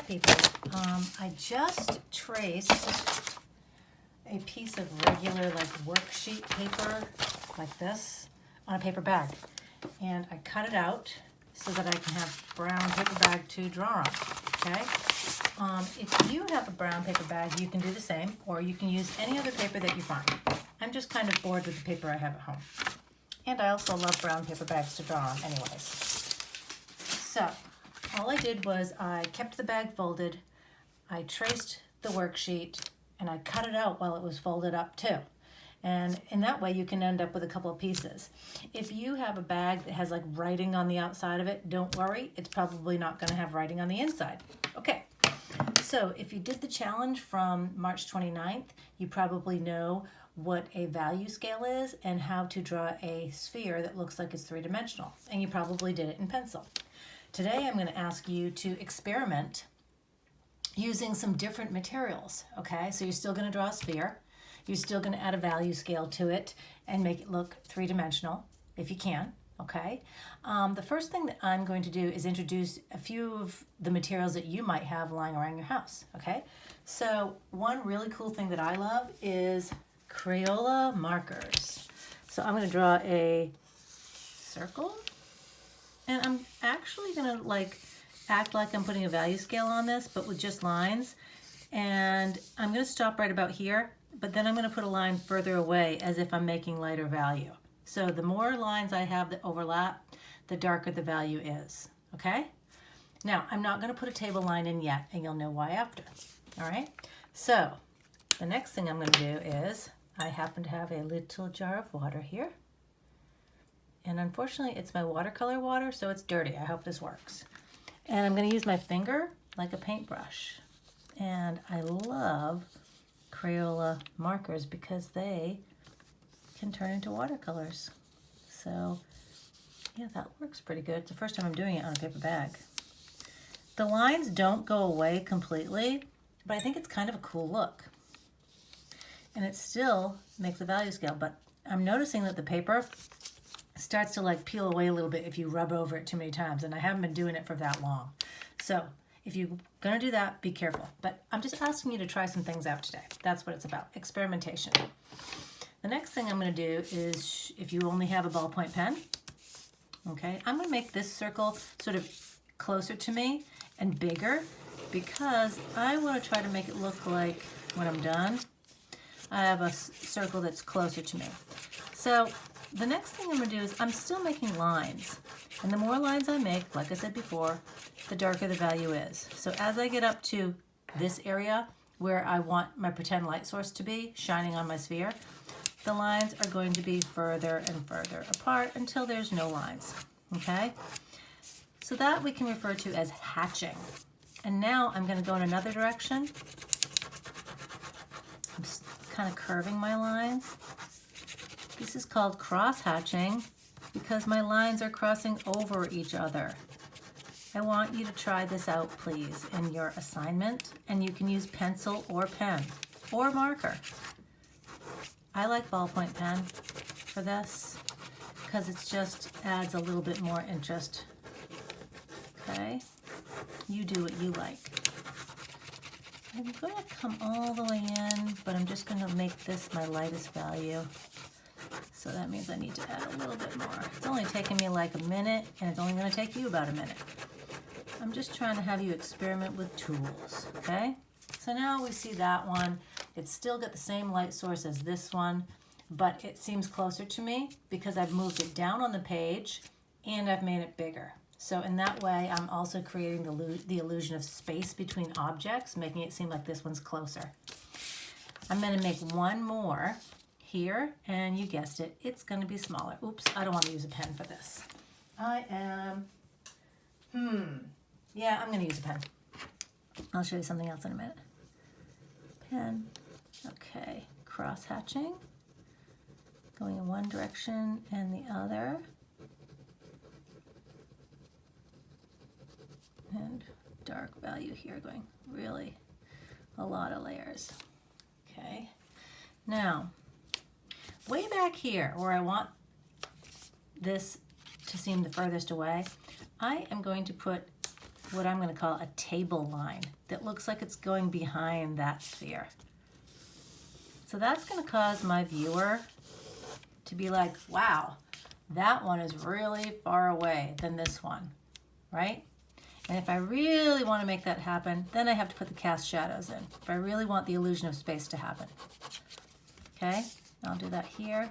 people. I just traced a piece of regular like worksheet paper like this on a paper bag, and I cut it out so that I can have brown paper bag to draw on. Okay. If you have a brown paper bag, you can do the same, or you can use any other paper that you find. I'm just kind of bored with the paper I have at home, and I also love brown paper bags to draw on anyways. So all I did was I kept the bag folded, I traced the worksheet, and I cut it out while it was folded up too. And in that way you can end up with a couple of pieces. If you have a bag that has like writing on the outside of it, don't worry, it's probably not going to have writing on the inside. Okay, so if you did the challenge from March 29th, you probably know what a value scale is and how to draw a sphere that looks like it's three-dimensional, and you probably did it in pencil. Today I'm going to ask you to experiment using some different materials. Okay, so you're still going to draw a sphere, you're still going to add a value scale to it and make it look three-dimensional if you can. Okay, the first thing that I'm going to do is introduce a few of the materials that you might have lying around your house. Okay, so one really cool thing that I love is Crayola markers. So I'm going to draw a circle, and I'm actually going to act like I'm putting a value scale on this, but with just lines. And I'm going to stop right about here, but then I'm going to put a line further away as if I'm making lighter value. So the more lines I have that overlap, the darker the value is. Okay? Now, I'm not going to put a table line in yet, and you'll know why after. All right? So the next thing I'm going to do is, I happen to have a little jar of water here. And unfortunately, it's my watercolor water, so it's dirty. I hope this works. And I'm going to use my finger like a paintbrush. And I love Crayola markers because they can turn into watercolors. So yeah, that works pretty good. It's the first time I'm doing it on a paper bag. The lines don't go away completely, but I think it's kind of a cool look. And it still makes a value scale, but I'm noticing that the paper starts to like peel away a little bit if you rub over it too many times, and I haven't been doing it for that long. So if you're gonna do that, be careful. But I'm just asking you to try some things out today. That's what it's about, experimentation. The next thing I'm gonna do is, if you only have a ballpoint pen, okay, I'm gonna make this circle sort of closer to me and bigger because I wanna try to make it look like when I'm done, I have a circle that's closer to me. So the next thing I'm going to do is I'm still making lines. And the more lines I make, like I said before, the darker the value is. So as I get up to this area where I want my pretend light source to be, shining on my sphere, the lines are going to be further and further apart until there's no lines. Okay? So that we can refer to as hatching. And now I'm going to go in another direction. I'm just kind of curving my lines. This is called cross-hatching because my lines are crossing over each other. I want you to try this out, please, in your assignment, and you can use pencil or pen or marker. I like ballpoint pen for this because it just adds a little bit more interest. Okay? You do what you like. I'm going to come all the way in, but I'm just going to make this my lightest value. So that means I need to add a little bit more. It's only taking me like a minute, and it's only going to take you about a minute. I'm just trying to have you experiment with tools, okay? So now we see that one. It's still got the same light source as this one, but it seems closer to me because I've moved it down on the page and I've made it bigger. So in that way, I'm also creating the illusion of space between objects, making it seem like this one's closer. I'm going to make one more here, and you guessed it, it's going to be smaller. Oops, I don't want to use a pen for this. I'm going to use a pen. I'll show you something else in a minute. Pen. Okay, cross-hatching. Going in one direction and the other. And dark value here, going really a lot of layers. Okay, now way back here where I want this to seem the furthest away, I am going to put what I'm going to call a table line that looks like it's going behind that sphere. So that's going to cause my viewer to be like, wow, that one is really far away than this one, right? And if I really want to make that happen, then I have to put the cast shadows in. If I really want the illusion of space to happen. Okay, I'll do that here.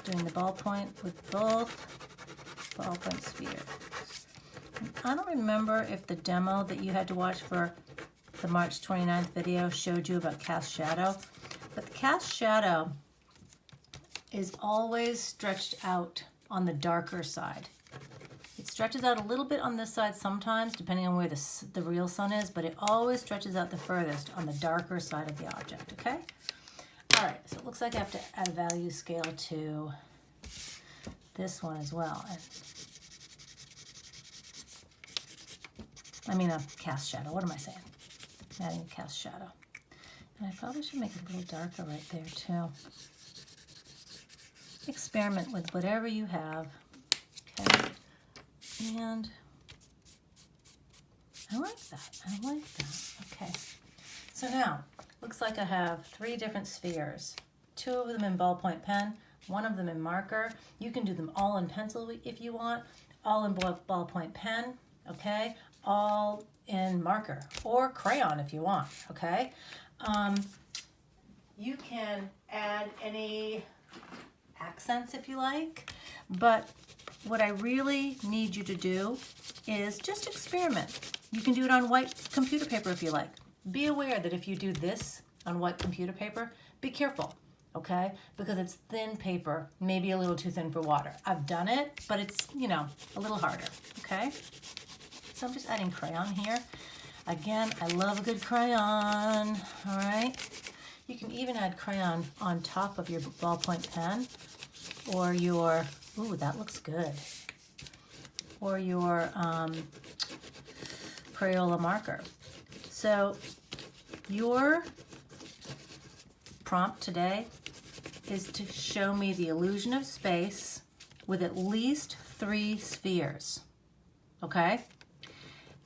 Doing the ballpoint with both ballpoint spheres. And I don't remember if the demo that you had to watch for the March 29th video showed you about cast shadow, but the cast shadow is always stretched out on the darker side. It stretches out a little bit on this side sometimes, depending on where the real sun is, but it always stretches out the furthest on the darker side of the object, okay? All right, so it looks like I have to add a value scale to this one as well. I mean a cast shadow, what am I saying? I'm adding a cast shadow. And I probably should make it a little darker right there too. Experiment with whatever you have, okay? And I like that, okay. So now, looks like I have 3 different spheres, 2 of them in ballpoint pen, 1 of them in marker. You can do them all in pencil if you want, all in ballpoint pen, okay? All in marker or crayon if you want, okay? You can add any accents if you like, but what I really need you to do is just experiment. You can do it on white computer paper if you like. Be aware that if you do this on white computer paper, be careful, okay? Because it's thin paper, maybe a little too thin for water. I've done it, but it's, you know, a little harder, okay? So I'm just adding crayon here. Again, I love a good crayon, all right? You can even add crayon on top of your ballpoint pen or your, ooh, that looks good, or your Crayola marker. So your prompt today is to show me the illusion of space with at least 3 spheres, okay?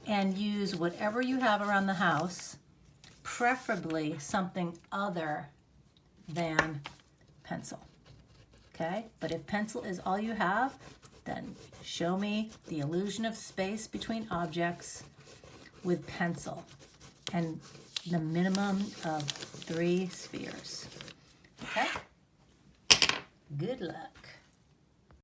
And use whatever you have around the house, preferably something other than pencil, okay? But if pencil is all you have, then show me the illusion of space between objects with pencil and the minimum of 3 spheres, okay? Good luck.